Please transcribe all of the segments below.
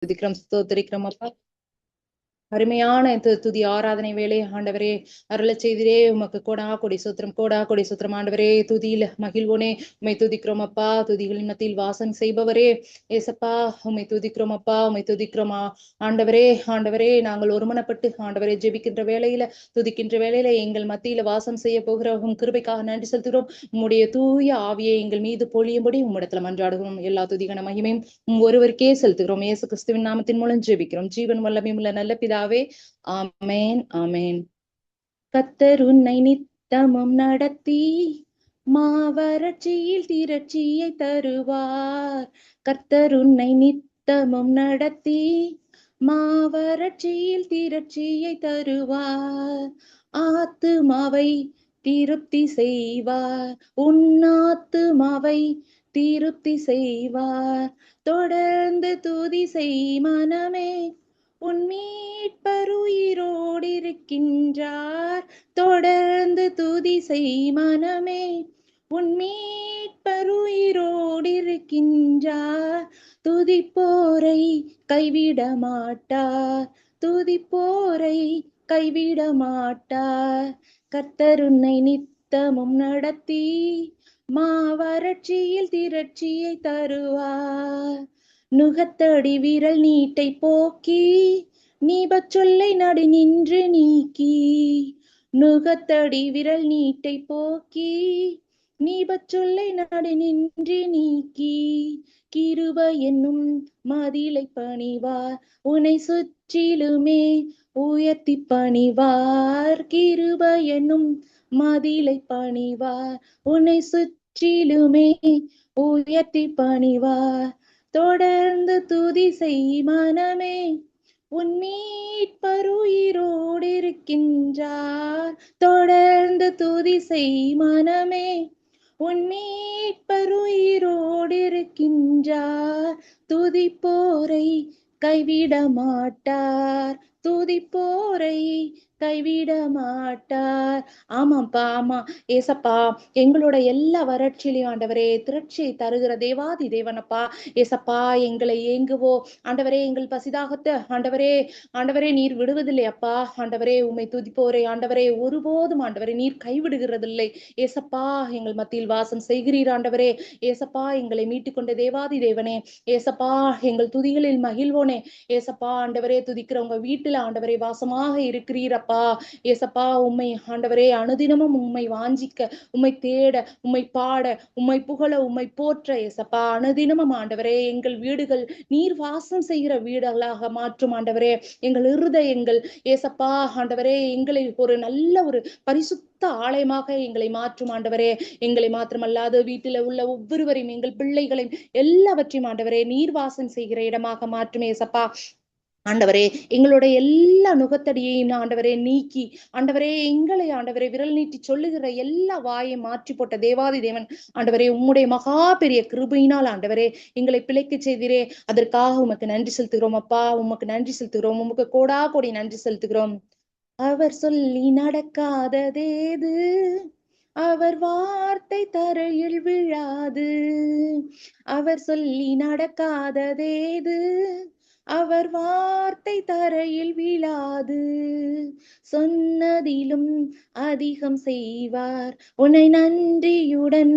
துதிக்கிறோம், ஸ்தோத்திரிக்கிறோம் அப்பா. அருமையான துதி ஆராதனை வேலை ஆண்டவரே அருள செய்திரே. உமக்கு கோடா கொடி சுத்திரம் ஆண்டவரே. துதியில மகிழ்வோனே உமை துதிக்கிறோம் அப்பா. துதிகளின் மத்தியில் வாசம் செய்பவரே ஏசப்பா உமை துதிக்கிறோம் அப்பா. உமை துதிக்கிறோம் ஆண்டவரே. ஆண்டவரே நாங்கள் ஒருமனப்பட்டு ஆண்டவரே ஜெபிக்கின்ற வேளையில துதிக்கின்ற வேளையில எங்கள் மத்தியில வாசம் செய்ய போகிற உம் கிருபைக்காக நன்றி செலுத்துகிறோம். உம்முடைய தூய ஆவியை எங்கள் மீது பொழியும்படி உம்மிடத்துல மன்றாடுகிறோம். எல்லா துதிகன மகிமையும் ஒருவருக்கே செலுத்துகிறோம். இயேசு கிறிஸ்துவின் நாமத்தின் மூலம் ஜெபிக்கிறோம். ஜீவன் வல்லமையும் உள்ள நல்ல பிதாவே, ஆமேன் ஆமேன். கர்த்தர் உன்னை நித்தமும் நடத்தி மாவறட்சியில் திரட்சியை தருவார். கர்த்தர் உன்னை நித்தமும் நடத்தி மாவறட்சியில் திரட்சியை தருவார். ஆத்துமாவை திருப்தி செய்வார். உன்னாத்துமாவை திருப்தி செய்வார். தொடர்ந்து துதி செய் மனமே, உன் மீட்பருயிரோடு இருக்கின்றார். தொடர்ந்து துதி செய் மனமே, உன் மீட்பருயிரோடு இருக்கின்றார். துதிப்போரை கைவிட மாட்டார். துதிப்போரை கைவிட மாட்டார். கர்த்தர் உன்னை நித்தமும் நடத்தி மாவறட்சியில் திரட்சியை தருவார். நுகத்தடி விரல் நீட்டை போக்கி நீபச்சொல்லை நடு நின்று நீக்கி. நுகத்தடி விரல் நீட்டை போக்கி நீபச்சொல்லை நடு நின்று நீக்கி. கிருப என்னும் மதிலை பணிவார். உன்னை சுற்றிலுமே உயர்த்தி பணிவார். கிருப என்னும் மதிலை பணிவார். உன்னை சுற்றிலுமே உயர்த்தி பணிவார். தொடர்ந்து துதி செய் மனமே, உன் மீட்பருயிரோடு இருக்கின்றார். தொடர்ந்து துதி செய் மனமே, உன் மீட்பருயிரோடு இருக்கின்றார். துதிப்போரை கைவிட மாட்டார். துதிப்போரை கைவிட மாட்டார். ஆமாப்பா, ஆமா ஏசப்பா. எங்களோட எல்லா வறட்சியிலையும் ஆண்டவரே திரட்சியை தருகிற தேவாதி தேவனப்பா. ஏசப்பா எங்களை ஏங்குவோ ஆண்டவரே, எங்கள் பசிதாகத்தை ஆண்டவரே ஆண்டவரே நீர் விடுவதில்லை அப்பா. ஆண்டவரே உம்மை துதிப்போரை ஆண்டவரே ஒருபோதும் ஆண்டவரே நீர் கைவிடுகிறதில்லை. ஏசப்பா எங்கள் மத்தியில் வாசம் செய்கிறீர் ஆண்டவரே. ஏசப்பா எங்களை மீட்டுக்கொண்ட தேவாதி தேவனே. ஏசப்பா எங்கள் துதிகளில் மகிழ்வோனே. ஏசப்பா ஆண்டவரே துதிக்கிற உங்க வீட்டுல ஆண்டவரே வாசமாக இருக்கிறீரப்பா. ஏசப்பா உம்மை ஆண்டவரே அனுதினமும் உம்மை வாஞ்சிக்க, உம்மை தேட, உம்மை பாட, உம்மை புகழ, உம்மை போற்ற ஏசப்பா அனுதினமும் ஆண்டவரே எங்கள் வீடுகள் நீர் வாசம் செய்கிற வீடுகளாக மாற்றும் ஆண்டவரே. எங்கள் இருதயங்கள் ஏசப்பா ஆண்டவரே எங்களை ஒரு நல்ல ஒரு பரிசுத்த ஆலயமாக எங்களை மாற்றும் ஆண்டவரே. எங்களை மாத்திரமல்லாது வீட்டில உள்ள ஒவ்வொருவரையும் எங்கள் பிள்ளைகளையும் எல்லாவற்றையும் ஆண்டவரே நீர் வாசம் செய்கிற இடமாக மாற்றும் ஏசப்பா. ஆண்டவரே எங்களுடைய எல்லா நுகத்தடியையும் ஆண்டவரே நீக்கி ஆண்டவரே எங்களை ஆண்டவரே விரல் நீட்டி சொல்லுகிற எல்லா வாயை மாற்றி போட்ட தேவாதி தேவன் ஆண்டவரே உம்முடைய மகா பெரிய கிருபையினால் ஆண்டவரே எங்களை பிழைக்க செய்தீரே. அதற்காக உமக்கு நன்றி செலுத்துகிறோம் அப்பா. உமக்கு நன்றி செலுத்துகிறோம். உமக்கு கோடா கோடி நன்றி செலுத்துகிறோம். அவர் சொல்லி நடக்காததேது, அவர் வார்த்தை தரையில் விழாது. அவர் சொல்லி நடக்காததேது, அவர் வார்த்தை தரையில் விழாது. சொன்னதிலும் அதிகம் செய்வார். உன்னை நன்றியுடன்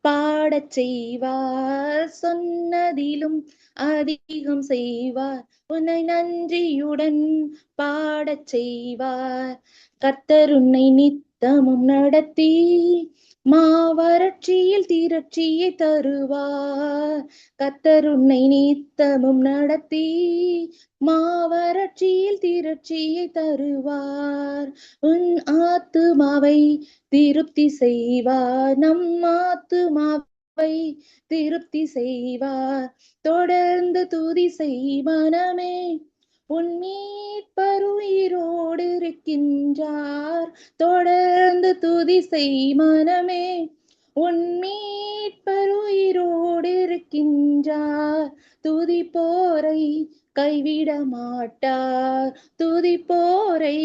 பாடச் செய்வார். சொன்னதிலும் அதிகம் செய்வார். உன்னை நன்றியுடன் பாடச் செய்வார். கர்த்தர் உன்னை நித்தமும் நடத்தி மாவறட்சியில் திரட்சியை தருவார். கர்த்தர் உன்னை நித்தமும் நடத்தி மாவறட்சியில் திரட்சியை தருவார். உன் ஆத்துமாவை திருப்தி செய்வார். நம் ஆத்துமாவை திருப்தி செய்வார். தொடர்ந்து துதி செய் மனமே, உன் மீட்பருயிரோடு இருக்கின்றார். தொடர்ந்து துதி செய் மனமே, உன் மீட்பருயிரோடு இருக்கின்றார். துதிப்போரை கைவிட மாட்டார். துதிப்போரை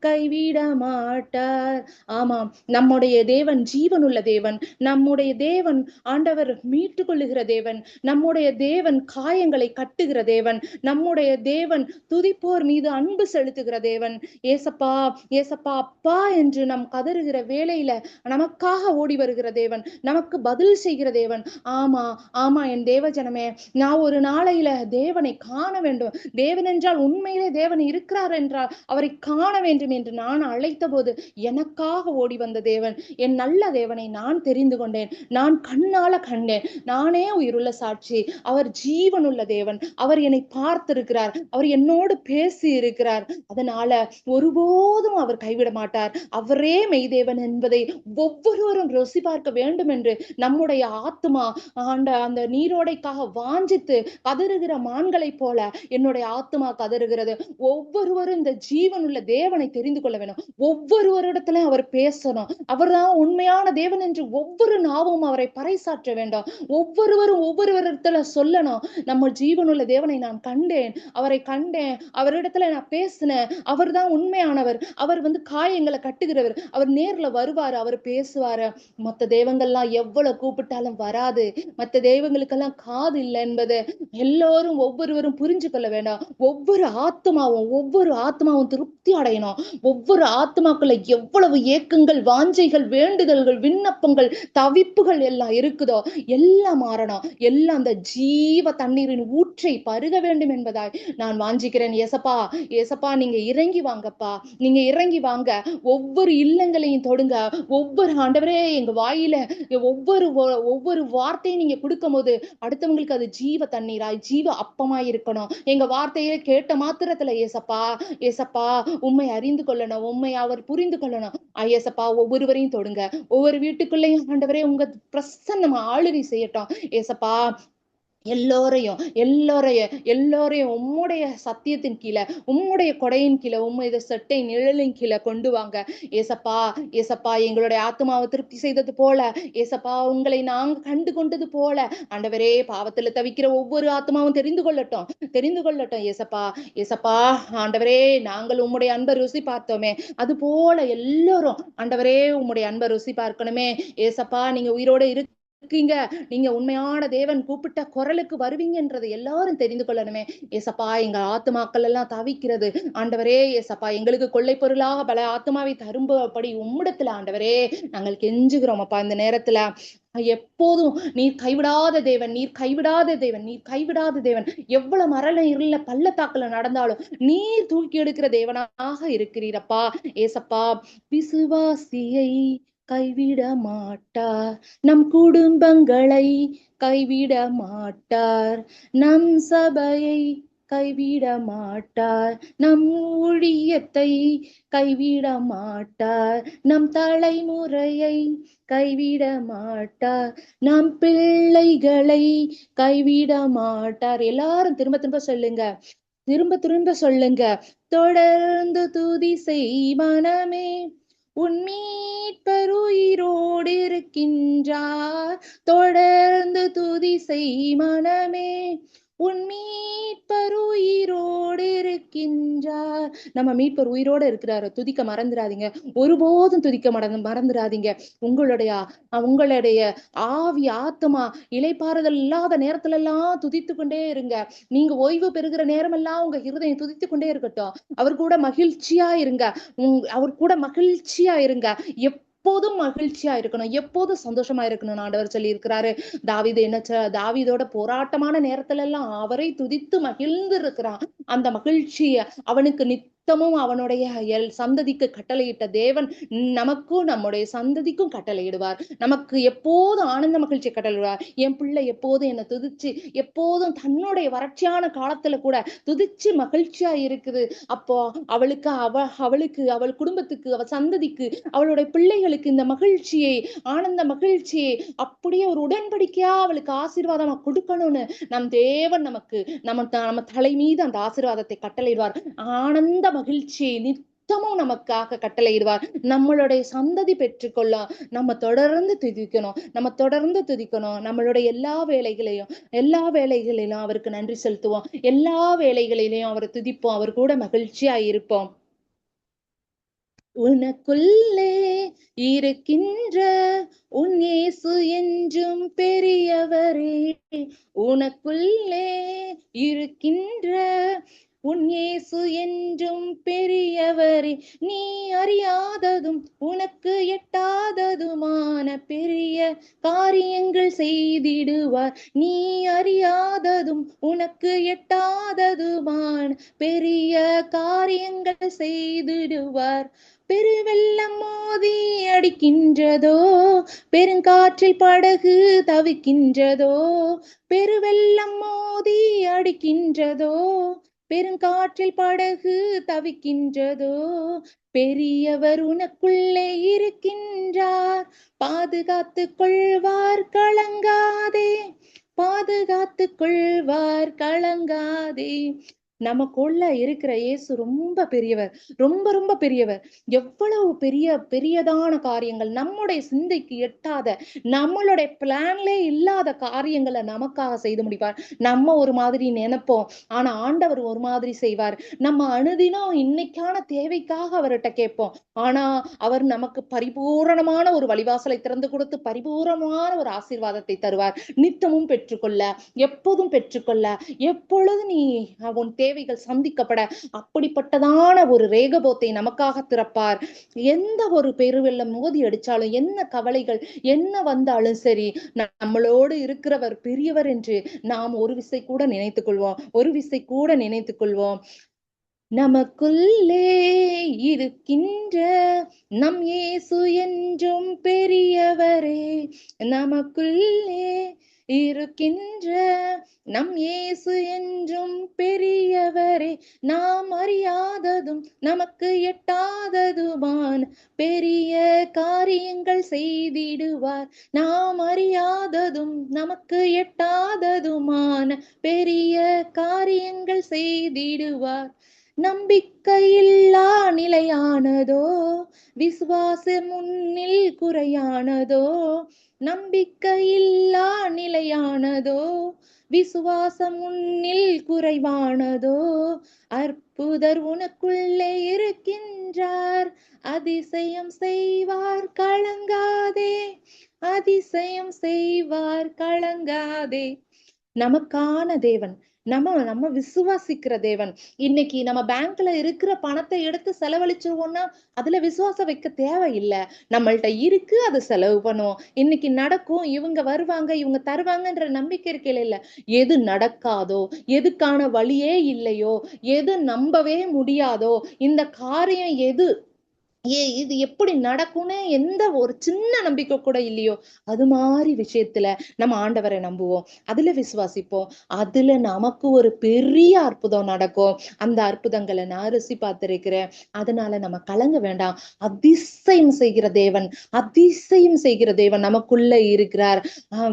கைவிட மாட்டார். ஆமாம், நம்முடைய தேவன் ஜீவனுள்ள தேவன். நம்முடைய தேவன் ஆண்டவர் மீட்டுக் கொள்ளுகிற தேவன். நம்முடைய தேவன் காயங்களை கட்டுகிற தேவன். நம்முடைய தேவன் துதிப்போர் மீது அன்பு செலுத்துகிற தேவன். ஏசப்பா ஏசப்பா அப்பா என்று நாம் கதறுகிற வேளையில நமக்காக ஓடி வருகிற தேவன், நமக்கு பதில் செய்கிற தேவன். ஆமா ஆமா என் தேவ ஜனமே, நான் ஒரு நாளையில தேவனை காண வேண்டும். தேவன் என்றால் உண்மையிலே தேவன் இருக்கிறார் என்றால் அவரை காண வேண்டும் என்று நான் அழைத்த போது எனக்காக ஓடி வந்த தேவன், என் நல்ல தேவனை நான் தெரிந்து கொண்டேன். நான் கண்ணால கண்டேன். நானே உயிருள்ள சாட்சி. அவர் ஜீவனுள்ள தேவன். அவர் என்னை பார்த்திருக்கிறார். அவர் என்னோடு பேசி இருக்கிறார். அதனால ஒருபோதும் அவர் கைவிட மாட்டார். அவரே மெய்தேவன் என்பதை ஒவ்வொருவரும் ருசி பார்க்க வேண்டும் என்று நம்முடைய ஆத்மா அந்த நீரோடைக்காக வாஞ்சித்து கதறுகிற மான்களை போல என்னுடைய ஆத்மா கதறுகிறது. ஒவ்வொருவரும் இந்த ஜீவனுள்ள தேவனை தெரிந்து கொள்ள வேண்டும். ஒவ்வொருவரிடத்துல அவர் பேசணும். அவர்தான் உண்மையான தேவன் என்று ஒவ்வொரு நாவும் அவரை பறைசாற்ற வேண்டும். ஒவ்வொருவரும் ஒவ்வொருவரிடத்துல சொல்லணும், நம்ம ஜீவனுள்ள தேவனை நான் கண்டேன், அவரை கண்டேன், அவரிடத்துல நான் பேசினேன், அவர் தான் உண்மையானவர், அவர் காயங்களை கட்டுகிறவர், அவர் நேர்ல வருவாரு, அவர் பேசுவாரு. மற்ற தெய்வங்கள்லாம் எவ்வளவு கூப்பிட்டாலும் வராது. மற்ற தெய்வங்களுக்கெல்லாம் காது இல்லை என்பது எல்லோரும் ஒவ்வொருவரும் புரிஞ்சு கொள்ள வேண்டாம். ஒவ்வொரு ஆத்மாவும் திருப்தி அடையணும். ஒவ்வொரு ஆத்மாக்குள்ள எவ்வளவு ஏக்கங்கள், வாஞ்சைகள், வேண்டுதல்கள், விண்ணப்பங்கள், தவிப்புகள் எல்லாம் இருக்குதோ எல்லாம் மாறணும். எல்லாம் அந்த ஜீவ தண்ணீரின் ஊற்றை பருக வேண்டும் என்பதாய் நான் வாஞ்சிக்கிறேன். ஏசப்பா ஏசப்பா நீங்க இறங்கி வாங்கப்பா, நீங்க இறங்கி வாங்க. ஒவ்வொரு இல்லங்களையும் தொடுங்க. ஒவ்வொரு ஆண்டவரே எங்க வாயில ஒவ்வொரு வார்த்தையும் நீங்க கொடுக்கும் போது அடுத்தவங்களுக்கு அது ஜீவ தண்ணீராய், ஜீவ அப்பமாய் இருக்கணும். எங்க வார்த்தையை கேட்ட மாத்திரத்துல ஏசப்பா ஏசப்பா உண்மை அறிந்து கொள்ளணும், உண்மை அவர் புரிந்து கொள்ளணும். ஏசப்பா ஒவ்வொருவரையும் தொடுங்க. ஒவ்வொரு வீட்டுக்குள்ளேயும் ஆண்டவரே உங்க பிரசன்னம் ஆளுகை செய்யட்டும். ஏசப்பா எல்லோரையும் உம்முடைய சத்தியத்தின் கீழே, உம்முடைய கொடையின் கீழே, உம்முடைய சட்டை நிழலின் கீழே கொண்டு வாங்க. ஏசப்பா ஏசப்பா எங்களுடைய ஆத்மாவை திருப்தி செய்தது போல, ஏசப்பா உங்களை நாங்க கண்டு கொண்டது போல ஆண்டவரே பாவத்துல தவிக்கிற ஒவ்வொரு ஆத்மாவும் தெரிந்து கொள்ளட்டும். ஏசப்பா ஏசப்பா ஆண்டவரே நாங்கள் உம்முடைய அன்பை ருசி பார்த்தோமே, அது போல எல்லோரும் ஆண்டவரே உம்முடைய அன்பை ருசி பார்க்கணுமே. ஏசப்பா நீங்க உயிரோட இருக்கீங்க, நீங்க உண்மையான தேவன் கூப்பிட்ட குரலுக்கு வருவீங்கன்றது எல்லாரும் தெரிந்து கொள்ளணுமே. ஏசப்பா எங்க ஆத்மாக்கள் எல்லாம் தவிக்கிறது ஆண்டவரே. ஏசப்பா எங்களுக்கு கொள்ளை பொருளாக பல ஆத்மாவை தரும்படி உம்மிடத்துல ஆண்டவரே நாங்கள் கெஞ்சுகிறோம் அப்பா. இந்த நேரத்துல எப்போதும் நீர் கைவிடாத தேவன், நீர் கைவிடாத தேவன், நீர் கைவிடாத தேவன். எவ்வளவு மரண இருள பள்ளத்தாக்குல நடந்தாலும் நீர் தூக்கி எடுக்கிற தேவனாக இருக்கிறீரப்பா. ஏசப்பா விசுவாசியை கைவிட மாட்டார், நம் குடும்பங்களை கைவிட மாட்டார், நம் சபையை கைவிட மாட்டார், நம் ஊழியத்தை கைவிட மாட்டார், நம் தலைமுறையை கைவிட மாட்டார், நம் பிள்ளைகளை கைவிட மாட்டார். எல்லாரும் திரும்ப சொல்லுங்க. தொடர்ந்து துதி செய் மனமே, உன் மீட்பர் உயிரோடு இருக்கின்றார். தொடர்ந்து துதி செய் மனமே, உன் மீட்பர் உயிரோடு இருக்கின்றார். நம்ம மீட்பர் உயிரோடு இருக்கிறாரு, துதிக்க மறந்துடாதீங்க. ஒருபோதும் துதிக்க மறந்துடாதீங்க. உங்களுடைய ஆவி ஆத்மா இளைப்பாறுதல் இல்லாத நேரத்துல எல்லாம் துதித்து கொண்டே இருங்க. நீங்க ஓய்வு பெறுகிற நேரம் எல்லாம் உங்க இருதயம் துதித்து கொண்டே இருக்கட்டும். அவர் கூட மகிழ்ச்சியா இருங்க. எப்போதும் மகிழ்ச்சியா இருக்கணும், எப்போதும் சந்தோஷமா இருக்கணும் ஆண்டவர் சொல்லி இருக்கிறாரு. தாவீதோட போராட்டமான நேரத்துல எல்லாம் அவரை துதித்து மகிழ்ந்து இருக்கிறான். அந்த மகிழ்ச்சிய அவனுக்கு நித்தமும் அவனுடைய சந்ததிக்கு கட்டளையிட்ட தேவன் நமக்கும் நம்முடைய சந்ததிக்கும் கட்டளையிடுவார். நமக்கு எப்போதும் ஆனந்த மகிழ்ச்சி கட்டளையிடுவார். என் பிள்ளை எப்போதும் என்னை துதிச்சு, எப்போதும் தன்னுடைய வறட்சியான காலத்துல கூட துதிச்சு மகிழ்ச்சியா இருக்குது. அப்போ அவளுக்கு அவள் குடும்பத்துக்கு, அவள் சந்ததிக்கு, அவளுடைய பிள்ளைகளுக்கு இந்த மகிழ்ச்சியை, ஆனந்த மகிழ்ச்சியை அப்படியே ஒரு உடன்படிக்கையா அவளுக்கு ஆசீர்வாதமா கொடுக்கணும்னு நம் தேவன் நமக்கு நம்ம தலை மீது அந்த ஆசீர்வாதத்தை கட்டளையிடுவார். ஆனந்த மகிழ்ச்சியை நித்தமும் நமக்காக கட்டளையிடுவார். நம்மளுடைய சந்ததி பெற்றுக்கொள்ள நம்ம தொடர்ந்து துதிக்கணும். நம்மளுடைய எல்லா வேலைகளிலும் அவருக்கு நன்றி செலுத்துவோம். எல்லா வேலைகளிலையும் அவரை துதிப்போம். அவர் கூட மகிழ்ச்சியா இருப்போம். உனக்குள்ளே இருக்கின்ற உன் இயேசு என்றும் பெரியவரே, உனக்குள்ளே இருக்கின்ற உன் இயேசு என்றும் பெரியவரே, நீ அறியாததும் உனக்கு எட்டாததுமான பெரிய காரியங்கள் செய்திடுவார். நீ அறியாததும் உனக்கு எட்டாததுமான பெரிய காரியங்கள் செய்திடுவார். பெருவெள்ளம் மோதி அடிக்கின்றதோ, பெருங்காற்றில் படகு தவிக்கின்றதோ, பெருவெள்ளம் மோதி அடிக்கின்றதோ, பெருங்காற்றில் படகு தவிக்கின்றதோ, பெரியவர் உனக்குள்ளே இருக்கின்றார், பாதுகாத்துக் கொள்வார் கலங்காதே, பாதுகாத்துக் கொள்வார் கலங்காதே. நமக்குள்ள இருக்கிற இயேசு ரொம்ப பெரியவர், ரொம்ப ரொம்ப பெரியவர். எவ்வளவு பெரியதான காரியங்கள், நம்முடைய சிந்தைக்கு எட்டாத, நம்மளுடைய பிளான்லே இல்லாத காரியங்களை நமக்காக செய்து முடிப்பார். நம்ம ஒரு மாதிரி நினைப்போம், ஆனா ஆண்டவர் ஒரு மாதிரி செய்வார். நம்ம அனுதினம் இன்னைக்கான தேவைக்காக அவர்கிட்ட கேட்போம், ஆனா அவர் நமக்கு பரிபூரணமான ஒரு வழிவாசலை திறந்து கொடுத்து பரிபூரணமான ஒரு ஆசீர்வாதத்தை தருவார். நித்தமும் பெற்றுக்கொள்ள, எப்போதும் பெற்றுக்கொள்ள, எப்பொழுது நீ உன் தேவைகள் சந்திக்கப்பட அப்படிப்பட்டதான ஒரு ரேகபோத்தை நமக்காக திறப்பார். எந்த ஒரு பெருவெள்ளம் மோதி அடிச்சாலும், என்ன கவலைகள் என்ன வந்தாலும் சரி, நம்மளோடு இருக்கிறவர் பெரியவர் என்று நாம் ஒரு விசை கூட நினைத்துக் கொள்வோம். நமக்குள்ளே இருக்கின்ற நம் இயேசு என்றும் பெரியவரே, நமக்குள்ளே இருக்கின்ற நம் இயேசு என்றும் பெரியவரே, நாம் அறியாததும் நமக்கு எட்டாததுமான பெரிய காரியங்கள் செய்திடுவார். நாம் அறியாததும் நமக்கு எட்டாததுமான பெரிய காரியங்கள் செய்திடுவார். நம்பிக்கையில்லா நிலையானதோ, விசுவாசம் முன்னில் குறையானதோ, நம்பிக்கையில்லா நிலையானதோ, விசுவாசம் முன்னில் குறைவானதோ, அற்புதர் உனக்குள்ளே இருக்கின்றார், அதிசயம் செய்வார் கலங்காதே, அதிசயம் செய்வார் கலங்காதே. நமக்கான தேவன், நம்ம விசுவாசிக்கிற தேவன். இன்னைக்கு நம்ம பேங்க்ல இருக்கிற பணத்தை எடுத்து செலவழிச்சிருவோம்னா அதுல விசுவாசம் வைக்க தேவையில்லை. நம்மள்ட்ட இருக்கு, அதை செலவு பண்ணுவோம். இன்னைக்கு நடக்கும், இவங்க வருவாங்க, இவங்க தருவாங்கன்ற நம்பிக்கை இருக்கையில இல்ல. எது நடக்காதோ, எதுக்கான வழியே இல்லையோ, எது நம்பவே முடியாதோ, இந்த காரியம் இது எப்படி நடக்கும்னு எந்த ஒரு சின்ன நம்பிக்கை கூட இல்லையோ, அது மாதிரி விஷயத்துல நம்ம ஆண்டவரை நம்புவோம், அதுல விசுவாசிப்போம். அதுல நமக்கு ஒரு பெரிய அற்புதம் நடக்கும். அந்த அற்புதங்களை நான் ருசி பார்த்திருக்கிறேன். அதனால நம்ம கலங்க வேண்டாம். அதிசயம் செய்கிற தேவன் நமக்குள்ள இருக்கிறார்.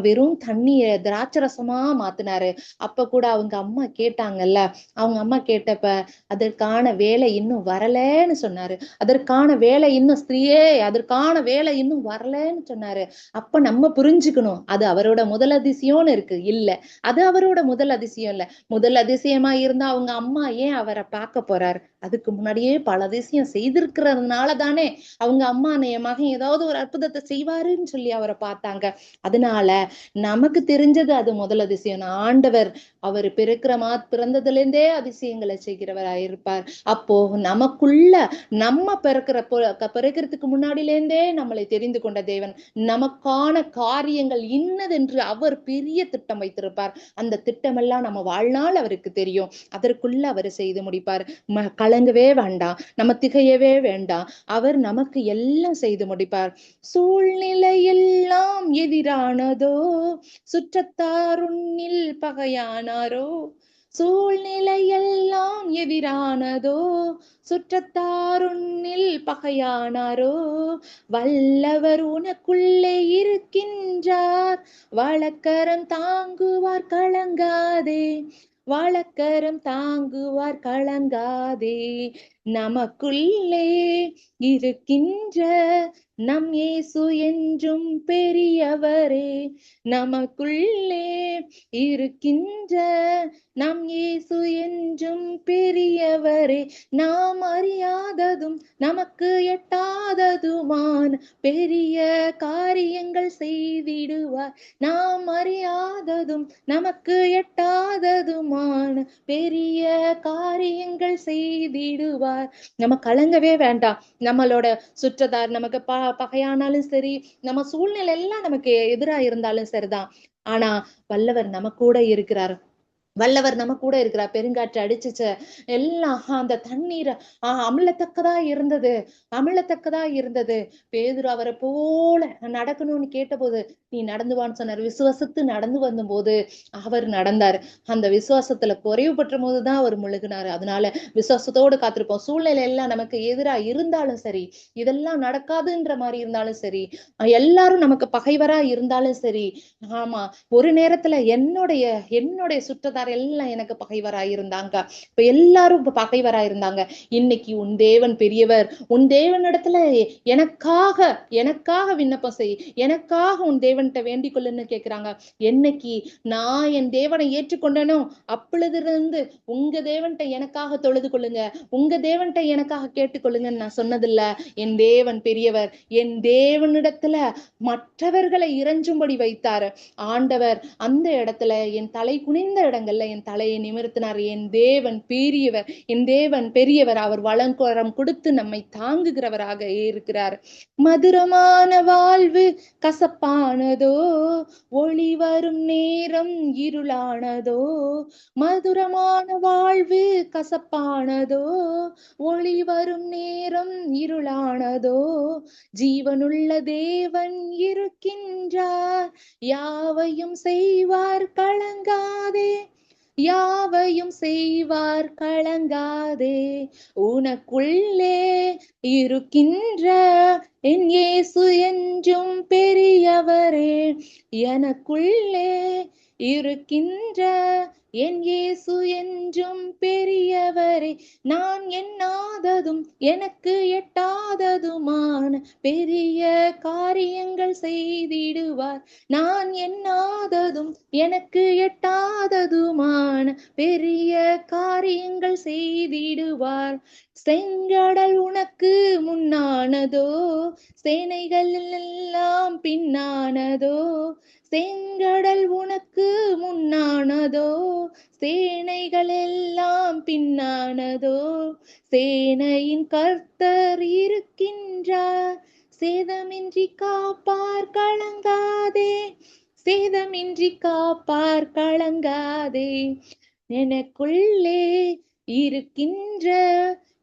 வெறும் தண்ணிய திராட்சரசமா மாத்தினாரு. அப்ப கூட அவங்க அம்மா கேட்டாங்கல்ல, அவங்க அம்மா கேட்டப்ப அதற்கான வேலை இன்னும் வரலன்னு சொன்னாரு. அதற்கான வேலை இன்னும் வரலன்னு சொன்னாரு. அப்ப நம்ம புரிஞ்சுக்கணும், அது அவரோட முதல் அதிசயம்னு இருக்கு. இல்ல, அது அவரோட முதல் அதிசயம் இல்ல. முதல் அதிசயமா இருந்தா அவங்க அம்மா ஏன் அவரை பார்க்க போறாரு? அதுக்கு முன்னாடியே பல அதிசயம் செய்திருக்கிறதுனால தானே அவங்க அம்மா என் மகன் ஏதாவது ஒரு அற்புதத்தை செய்வாருன்னு சொல்லி அவரை பார்த்தாங்க. அதனால நமக்கு தெரிஞ்சது அது முதல் அதிசயம். ஆண்டவர் அவர் பிறந்ததுல இருந்தே அதிசயங்களை செய்கிறவராயிருப்பார். அப்போ நமக்குள்ள நம்ம பிறக்கிறதுக்கு முன்னாடிலேருந்தே நம்மளை தெரிந்து கொண்ட தேவன், நமக்கான காரியங்கள் இன்னதென்று அவர் பெரிய திட்டம் வைத்திருப்பார். அந்த திட்டமெல்லாம் நம்ம வாழ்நாள் அவருக்கு தெரியும். அதற்குள்ள அவர் செய்து முடிப்பார். கலங்கவே வேண்டாம், நம்ம திகையவே வேண்டாம். அவர் நமக்கு எல்லாம் செய்து முடிப்பார். சூழ்நிலை எல்லாம் எதிரானதோ, சுற்றத்தார் உன்னில் பகையானாரோ, சூழ்நிலை எல்லாம் எதிரானதோ, சுற்றத்தார் உன்னில் பகையானாரோ, வல்லவர் உனக்குள்ளே இருக்கின்றார், வழக்கரம் தாங்குவார் கலங்காதே, வழக்கரம் தாங்குவார் கலங்காதே. நமக்குள்ளே இருக்கின்ற நம் இயேசு என்றும் பெரியவரே. நமக்குள்ளே இருக்கின்ற நம் இயேசு என்றும் பெரியவரே. நாம் அறியாததும் நமக்கு எட்டாததுமான பெரிய காரியங்கள் செய்திடுவார். நாம் அறியாததும் நமக்கு எட்டாததுமான பெரிய காரியங்கள் செய்திடுவார். நம்ம கலங்கவே வேண்டாம். நம்மளோட சுற்றத்தார் நமக்கு பகையானாலும் சரி, நம்ம சூழ்நிலை எல்லாம் நமக்கு எதிரா இருந்தாலும் சரிதான். ஆனா வல்லவர் நம்ம கூட இருக்கிறார். வல்லவர் நம்ம கூட இருக்கிறார். பெருங்காற்று அடிச்சுச்ச எல்லாம் அந்த தண்ணீர் அமிழத்தக்கதா இருந்தது, அமிழத்தக்கதா இருந்தது. பேதுரு அவரை போல நடக்கணும்னு கேட்டபோது நீ நடந்து வான்னு சொன்னார். விசுவாசத்து நடந்து வந்த போது அவர் நடந்தாரு. அந்த விசுவாசத்துல குறைவு பற்ற போதுதான் அவர் முழுகினாரு. அதனால விசுவாசத்தோடு காத்திருப்போம். சூழ்நிலை எல்லாம் நமக்கு எதிரா இருந்தாலும் சரி, இதெல்லாம் நடக்காதுன்ற மாதிரி இருந்தாலும் சரி, எல்லாரும் நமக்கு பகைவரா இருந்தாலும் சரி, ஆமா ஒரு நேரத்துல என்னுடைய சுற்றத்தார் எல்லாம் எனக்கு பகைவரா இருந்தாங்க. இப்ப எல்லாரும் இப்ப பகைவரா இருந்தாங்க. இன்னைக்கு உன் தேவன் பெரியவர். உன் தேவனிடத்துல எனக்காக விண்ணப்பம் செய், எனக்காக உன் தேவன்கிட்ட வேண்டிக் கொள்ளுன்னு கேக்குறாங்க. என்னைக்கு நான் என் தேவனை ஏற்றுக்கொண்டனோ அப்பொழுதிலிருந்து உங்க தேவன்கிட்ட எனக்காக தொழுது கொள்ளுங்க, உங்க தேவன்கிட்ட எனக்காக கேட்டுக்கொள்ளுங்கன்னு நான் சொன்னதில்ல. என் தேவன் பெரியவர். என் தேவனிடத்துல மற்றவர்களை இறைஞ்சும்படி வைத்தாரு ஆண்டவர். அந்த இடத்துல என் தலை குனிந்த இடங்கள்ல என் தலையை நிமிர்த்தினார். என் தேவன் பெரியவர், என் தேவன் பெரியவர். அவர் வளங்கரம் கொடுத்து நம்மை தாங்குகிறவராக இருக்கிறார். மதுரமான வாழ்வு கசப்பானதோ, ஒளி வரும் நேரம் இருளானதோ. மதுரமான வாழ்வு கசப்பானதோ, ஒளி வரும் நேரம் இருளானதோ. ஜீவனுள்ள தேவன் இருக்கின்றார், யாவையும் செய்வார் கலங்காதே, யாவையும் செய்வார் கலங்காதே. உனக்குள்ளே இருக்கின்ற என் இயேசு என்றும் பெரியவரே. எனக்குள்ளே இருக்கின்ற என் இயேசு என்றும் பெரியவரே. நான் எண்ணாததும் எனக்கு எட்டாததுமான பெரிய காரியங்கள் செய்திடுவார். நான் எண்ணாததும் எனக்கு எட்டாததுமான பெரிய காரியங்கள் செய்திடுவார். செங்கடல் உனக்கு முன்னானதோ, சேனைகள் எல்லாம் பின்னானதோ. செங்கடல் உனக்கு முன்னானதோ, சேனைகள் எல்லாம் பின்னானதோ. சேனையின் கர்த்தர் இருக்கின்றார், சேதமின்றி காப்பார் கலங்காதே, சேதமின்றி காப்பார் கலங்காதே. எனக்குள்ளே இருக்கின்ற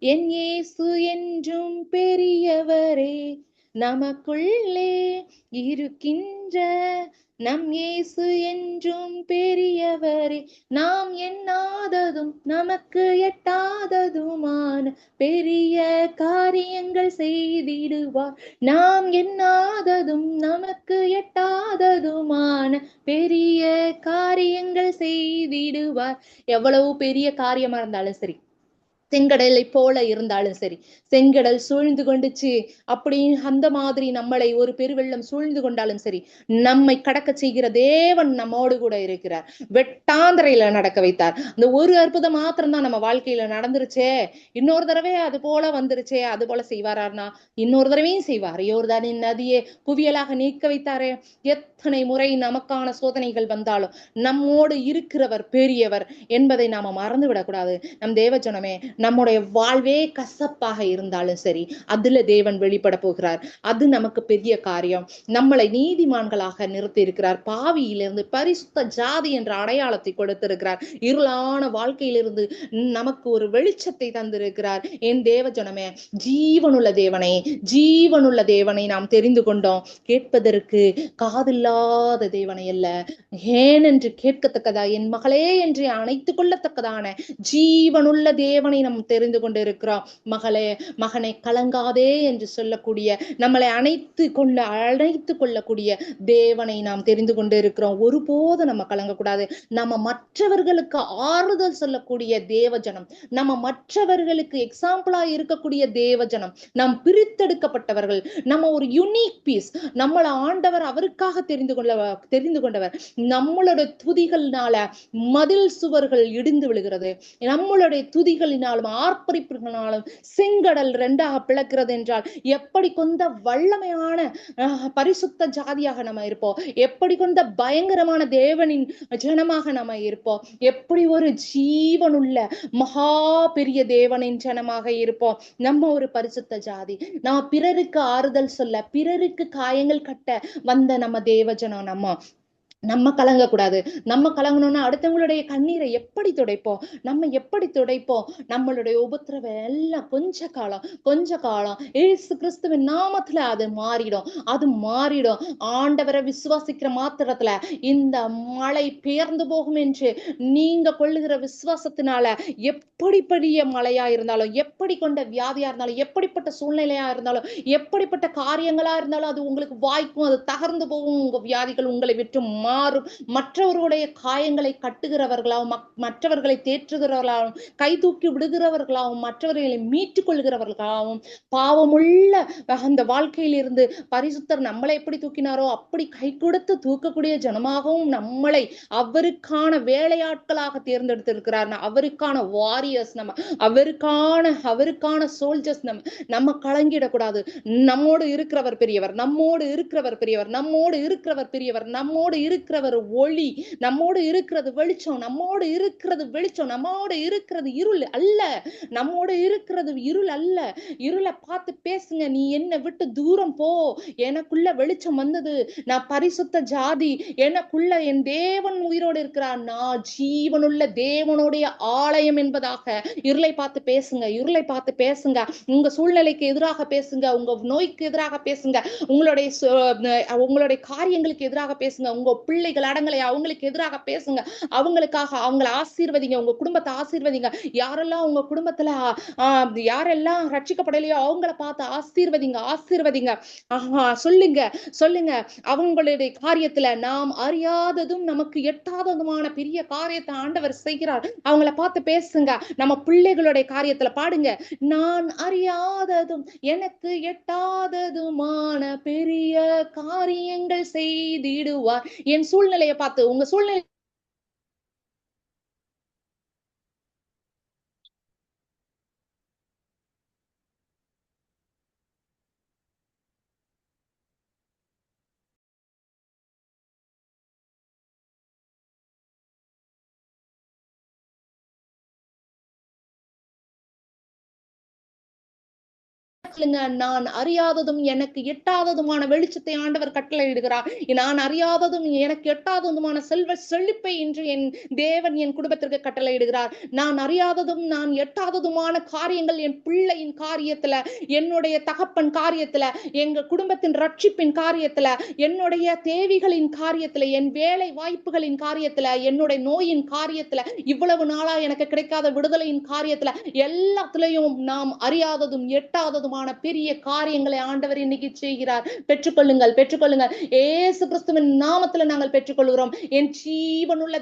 என் இயேசு என்றும் பெரியவரே. நமக்குள்ளே இருக்கின்ற நம் இயேசு என்றும் பெரியவரே. நாம் எண்ணாததும் நமக்கு எட்டாததுமான பெரிய காரியங்கள் செய்திடுவார். நாம் எண்ணாததும் நமக்கு எட்டாததுமான பெரிய காரியங்கள் செய்திடுவார். எவ்வளவு பெரிய காரியமா இருந்தாலும் சரி, செங்கடலை போல இருந்தாலும் சரி, செங்கடல் சூழ்ந்து கொண்டுச்சு அப்படி அந்த மாதிரி நம்மளை ஒரு பெருவெள்ளம் சூழ்ந்து கொண்டாலும் சரி, நம்மை கடக்க செய்கிற தேவன் நம்மோடு கூட இருக்கிறார். வெட்டாந்தரையில நடக்க வைத்தார். அந்த ஒரு அற்புதம் மாத்திரம்தான் நம்ம வாழ்க்கையில நடந்துருச்சே, இன்னொரு தடவை அது போல வந்துருச்சே, அது போல செய்வாரார்னா இன்னொரு தடவையும் செய்வார். யோர்தானின் நதியை குவியலாக நீக்க வைத்தாரே. எத்தனை முறை நமக்கான சோதனைகள் வந்தாலும் நம்மோடு இருக்கிறவர் பெரியவர் என்பதை நாம மறந்து விடக்கூடாது. நம் தேவஜனமே, நம்முடைய வாழ்வே கசப்பாக இருந்தாலும் சரி, அதுல தேவன் வெளிப்பட போகிறார். அது நமக்கு பெரிய காரியம். நம்மளை நீதிமான்களாக நிறுத்தி இருக்கிறார். பாவியிலிருந்து பரிசுத்த ஜாதி என்ற அடையாளத்தை கொடுத்திருக்கிறார். இருளான வாழ்க்கையிலிருந்து நமக்கு ஒரு வெளிச்சத்தை தந்திருக்கிறார். என் தேவஜனமே, ஜீவனுள்ள தேவனை நாம் தெரிந்து கொண்டோம். கேட்பதற்கு காதில்லாத தேவனை அல்ல, ஏன் என்று கேட்கத்தக்கதா, என் மகளே என்று அணைத்துக் கொள்ளத்தக்கதான ஜீவனுள்ள தேவனை நாம் தெரிந்து கொண்டு இருக்கிறோம். மகளே மகனை கலங்காதே என்று சொல்லக்கூடிய, நம்மளை அணைத்து கொள்ளக்கூடிய தேவனை நாம் தெரிந்து கொண்டு இருக்கிறோம். ஒருபோது நம்ம கலங்கக்கூடாது. நம்ம மற்றவர்களுக்கு ஆறுதல் சொல்லக்கூடிய தேவஜனம், நம்ம மற்றவர்களுக்கு எக்ஸாம்பிளா இருக்கக்கூடிய தேவஜனம், நாம் பிரித்தெடுக்கப்பட்டவர்கள், நம்ம ஒரு யூனிக் பீஸ். நம்மள ஆண்டவர் அவருக்காக தெரிந்து கொண்டவர். நம்மளுடைய துதிகளினால மதில் சுவர்கள் இடிந்து விழுகிறது. நம்மளுடைய துதிகளினாலும் ஆர்ப்பரிப்புகளினாலும் செங்கடல் இரண்டாக பிளக்கிறது என்றால் எப்படி கொண்ட வல்லமையான பரிசுத்த ஜாதியாக நம்ம இருப்போம், எப்படி கொண்ட பயங்கரமான தேவனின் ஜனமாக நம்ம இருப்போம், எப்படி ஒரு ஜீவனுள்ள மகா பெரிய தேவனின் ஜனமாக இருப்போம். நம்ம ஒரு பரிசுத்த ஜாதி. நம்ம பிறருக்கு ஆறுதல் சொல்ல, பிறருக்கு காயங்கள் கட்ட வந்த நம்ம தேவஜனம். நம்ம கலங்கக்கூடாது. நம்ம கலங்கணும்னா அடுத்தவங்களுடைய கண்ணீரை எப்படி துடைப்போம்? நம்ம எப்படி துடைப்போம்? நம்மளுடைய உபத்திரவ எல்லாம் கொஞ்ச காலம் இயேசு கிறிஸ்துவின் நாமத்துல அது மாறிடும். ஆண்டவரை விசுவாசிக்கிற மாத்திரத்துல இந்த மழை பெயர்ந்து போகும் என்று நீங்க கொள்ளுகிற விசுவாசத்தினால எப்படிப்படிய மழையா இருந்தாலும், எப்படி கொண்ட வியாதியா இருந்தாலும், எப்படிப்பட்ட சூழ்நிலையா இருந்தாலும், எப்படிப்பட்ட காரியங்களா இருந்தாலும் அது உங்களுக்கு வாய்க்கும், அது தகர்ந்து போகும். உங்க வியாதிகள் உங்களை விட்டு மாறும். மற்றவர்களுடைய காயங்களை கட்டுகிறவர்களாகவும், மற்றவர்களை தேற்றுகிறவர்களாகவும், கை தூக்கி விடுகிறவர்களாகவும், மற்றவர்களை மீட்டுக் கொள்கிறவர்களாகவும், பாவமுள்ள அந்த வாழ்க்கையில் இருந்து பரிசுத்தர் நம்மளை எப்படி தூக்கினாரோ அப்படி கை கொடுத்து தூக்கக்கூடிய ஜனமாகவும் நம்மளை அவருக்கான வேலையாட்களாக தேர்ந்தெடுத்திருக்கிறார். அவருக்கான வாரியர்ஸ், அவருக்கான சோல்ஜர்ஸ். நம்ம கலங்கிடக்கூடாது. நம்மோடு இருக்கிறவர் பெரியவர், நம்மோடு இருக்கிறவர் ஒளி, நம்மோடு இருக்கிறது வெளிச்சம், நம்மோடு இருக்கிறது இருள் அல்ல. இருளை பார்த்து பேசுங்க. நீ என்னை விட்டு தூரம் போ, எனக்குள்ள வெளிச்சம் வந்தது, நான் பரிசுத்த ஜாதி, எனக்குள்ள என் தேவன் உயிரோடு இருக்கிறார், நான் ஜீவனுள்ள தேவனுடைய ஆலயம் என்பதாக இருளை பார்த்து பேசுங்க. உங்க சூழ்நிலைக்கு எதிராக பேசுங்க, உங்க நோய்க்கு எதிராக பேசுங்க, உங்களுடைய காரியங்களுக்கு எதிராக பேசுங்க, உங்க பிள்ளைகள் அடங்கலை அவங்களுக்கு எதிராக பேசுங்க, அவங்களுக்காக அவங்களை ஆசீர்வதிங்க, உங்க குடும்பத்தை ஆசீர்வதிங்க. யாரெல்லாம் உங்க குடும்பத்துல யாரெல்லாம் ரட்சிக்கப்படலையோ அவங்கள பார்த்து ஆசீர்வதிங்க. சொல்லுங்க. அவங்களுடைய காரியத்துல நாம் அறியாததும் நமக்கு எட்டாததுமான பெரிய காரியத்தை ஆண்டவர் செய்கிறார். அவங்கள பார்த்து பேசுங்க. நம்ம பிள்ளைகளுடைய காரியத்துல பாடுங்க, நான் அறியாததும் எனக்கு எட்டாததுமான பெரிய காரியங்கள் செய்திடுவார். என் சூழ்நிலையை பார்த்து உங்க சூழ்நிலை நான் அறியாததும் எனக்கு எட்டாததுமான வெளிச்சத்தை ஆண்டவர் கட்டளையிடுகிறார். நான் அறியாததும் எனக்கு எட்டாததுமான செல்வ செழிப்பை இன்று என் தேவன் என் குடும்பத்திற்கு கட்டளையிடுகிறார். நான் அறியாததும் நான் எட்டாததுமான காரியங்கள் என் பிள்ளையின் காரியத்துல, என்னுடைய தகப்பன் காரியத்துல, எங்க குடும்பத்தின் ரட்சிப்பின் காரியத்துல, என்னுடைய தேவைகளின் காரியத்துல, என் வேலை வாய்ப்புகளின் காரியத்துல, என்னுடைய நோயின் காரியத்துல, இவ்வளவு நாளா எனக்கு கிடைக்காத விடுதலையின் காரியத்துல, எல்லாத்திலையும் நாம் அறியாததும் எட்டாததுமான பெரிய காரியங்களை ஆண்டவர் இன்னைக்கு செய்கிறார். பெற்றுக்கொள்ளுங்கள். இயேசு கிறிஸ்துவின் நாமத்துல நாங்கள் பெற்றுக்கொள்கிறோம். என் ஜீவனுள்ள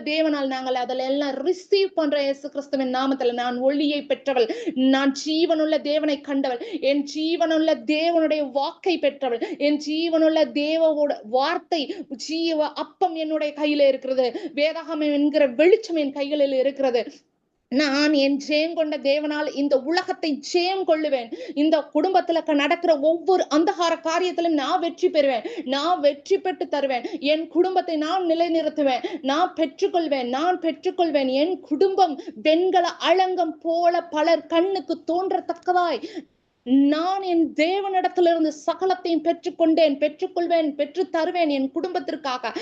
தேவனால் நாங்கள் அதெல்லாம் ரிசீவ் பண்ற. இயேசு கிறிஸ்துவின் நாமத்துல நான் ஒளியை பெற்றவள், நான் ஜீவனுள்ள தேவனை கண்டவள், என் ஜீவனுள்ள தேவனுடைய வாக்கை பெற்றவள், என் ஜீவனுள்ள தேவோட வார்த்தை ஜீவ அப்பம் என்னுடைய கையில இருக்கிறது, வேதாகமம் என்கிற வெளிச்சம் என் கைகளில் இருக்கிறது. நான் என் ஜெயம் கொண்ட தேவனால் இந்த உலகத்தை ஜெயம் கொள்ளுவேன். இந்த குடும்பத்துல நடக்கிற ஒவ்வொரு அந்தகார காரியத்திலும் நான் வெற்றி பெறுவேன், நான் வெற்றி பெற்று தருவேன். என் குடும்பத்தை நான் நிலைநிறுத்துவேன், நான் பெற்றுக்கொள்வேன். என் குடும்பம் வெண்கல அலங்கம் போல பலர் கண்ணுக்கு தோன்றத்தக்கதாய் நான் என் தேவனிடத்திலிருந்து சகலத்தையும் பெற்றுக்கொண்டேன், பெற்றுக்கொள்வேன், பெற்று தருவேன் என் குடும்பத்திற்காக.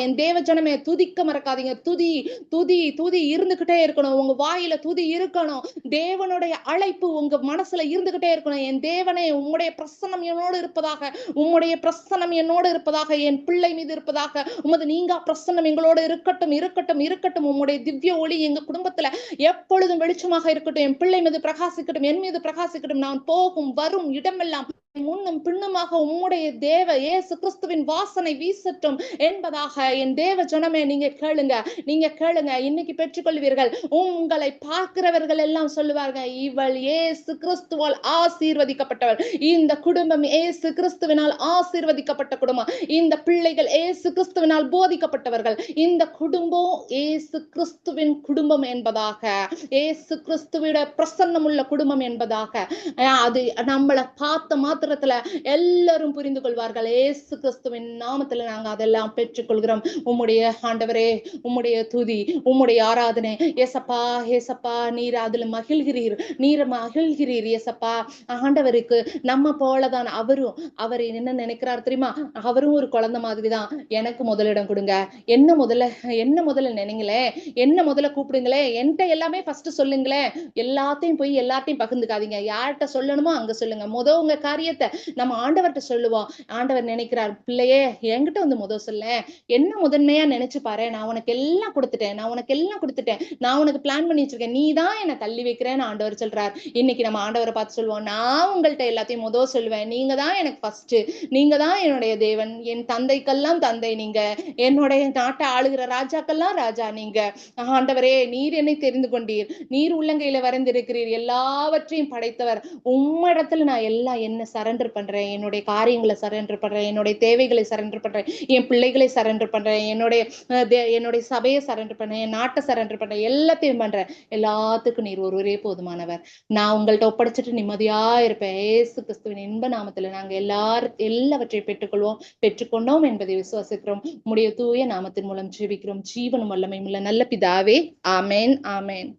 என் தேவ ஜனமே, துதிக்க மறக்காதீங்க. துதி துதி துதி இருந்துகிட்டே இருக்கணும். உங்க வாயில துதி இருக்கணும். தேவனுடைய அழைப்பு உங்க மனசுல இருந்துகிட்டே இருக்கணும். என் தேவனே, உம்முடைய பிரசன்னம் என்னோடு இருப்பதாக, உம்முடைய பிரசன்னம் என்னோடு இருப்பதாக, என் பிள்ளை மீது இருப்பதாக. உமது நீங்கா பிரசன்னம் எங்களோடு இருக்கட்டும், இருக்கட்டும், இருக்கட்டும். உம்முடைய திவ்ய ஒளி எங்க குடும்பத்துல எப்பொழுதும் வெளிச்சமாக இருக்கட்டும். என் பிள்ளை மீது பிரகாசிக்கட்டும், என் மீது பிரகாசிக்கட்டும். நான் போகும் வரும் இடமெல்லாம் முன்னும் பின்னுமாக உம்முடைய தேவ இயேசு கிறிஸ்துவின் வாசனை வீசட்டும் என்பதாக. என் தேவ ஜனமே, நீங்க கேளுங்க, நீங்க கேளுங்க. இன்னைக்கு பெற்றுக்கொள்வீர்கள். உங்களை பார்க்கிறவர்கள் எல்லாம் சொல்லுவார்கள், இவள் இயேசு கிறிஸ்துவால் ஆசீர்வதிக்கப்பட்டவள். இந்த குடும்பம் இயேசு கிறிஸ்துவினால் ஆசீர்வதிக்கப்பட்ட குடும்பம். இந்த பிள்ளைகள் இயேசு கிறிஸ்துவினால் போதிக்கப்பட்டவர்கள். இந்த குடும்பம் இயேசு கிறிஸ்துவின் குடும்பம் என்பதாக, இயேசு கிறிஸ்துவிட பிரசன்னம் உள்ள குடும்பம் என்பதாக. அது நம்மளை பார்த்த மாத்திரத்துல எல்லாரும் புரிந்து கொள்வார்கள். இயேசு கிறிஸ்துவின் நாமத்துல நாங்க அதெல்லாம் பெற்றுக்கொள்கிறோம். உம்முடைய ஆண்டவரே, உம்முடைய துதி, உம்முடைய ஆராதனை. ஏசப்பா, ஏசப்பா, நீர் அதுல மகிழ்கிறீர், நீர் மகிழ்கிறீர். ஏசப்பா, ஆண்டவருக்கு நம்ம போலதான் அவரும். அவர் என்ன நினைக்கிறார் தெரியுமா? அவரும் ஒரு குழந்தை மாதிரிதான். எனக்கு முதலிடம் கொடுங்க, என்ன முதல்ல நினைங்களே, என்ன முதல்ல கூப்பிடுங்களே, என்கிட்ட எல்லாமே ஃபர்ஸ்ட் சொல்லுங்களேன். எல்லாத்தையும் போய் எல்லாத்தையும் பகிர்ந்துக்காதீங்க. யார்கிட்ட சொல்லணுமோ அங்க சொல்லுங்க. உங்க காரியத்தை நம்ம ஆண்டவர்கிட்ட சொல்லுவோம். ஆண்டவர் நினைக்கிறார், பிள்ளையே என்கிட்ட வந்து சொல்ல, என்ன முதன்மையா நினைச்சு பாரு. நான் உனக்கு எல்லாம் கொடுத்துட்டேன், நான் உனக்கு பிளான் பண்ணி வச்சிருக்கேன். நீ தான் என்னை தள்ளி வைக்கிறேன்னு ஆண்டவர் சொல்றார். இன்னைக்கு நம்ம ஆண்டவரை பார்த்து சொல்லுவோம், நான் உங்கள்கிட்ட எல்லாத்தையும் சொல்லுவேன். நீங்க தான் எனக்கு ஃபர்ஸ்ட், நீங்க தான் என்னுடைய தேவன். என் தந்தைக்கெல்லாம் தந்தை நீங்க, என்னுடைய நாட்டை ஆளுகிற ராஜாக்கெல்லாம் ராஜா நீங்க. ஆண்டவரே, நீர் என்னை தெரிந்து கொண்டீர், நீர் உள்ளங்கையில வரைந்திருக்கிறீர், எல்லாவற்றையும் படைத்தவர். உம்மிடத்துல நான் எல்லாம் என்ன சரண்டர் பண்றேன். என்னுடைய காரியங்களை சரண்டர் பண்றேன், என்னுடைய தேவைகளை சரண்டர் பண்றேன், என் பிள்ளைகளை சரண்டர் பண்றேன், என்னுடைய சபையை சரண்டர் பண்றேன், என் நாட்டை சரண்டர் பண்றேன், எல்லாத்தையும் பண்றேன். எல்லாத்துக்கும் நீர் ஒருவரே போதுமானவர். நான் உங்கள்கிட்ட ஒப்படைச்சிட்டு நிம்மதியா இருப்பேன். இயேசு கிறிஸ்துவின் இன்ப நாமத்துல நாங்க எல்லாவற்றையும் பெற்றுக்கொண்டோம் என்பதை விசுவாசிக்கிறோம். உம்முடைய தூய நாமத்தின் மூலம் ஜெபிக்கிறோம். ஜீவனும் வல்லமையும் உள்ள நல்ல பிதாவே. ஆமென், ஆமென்.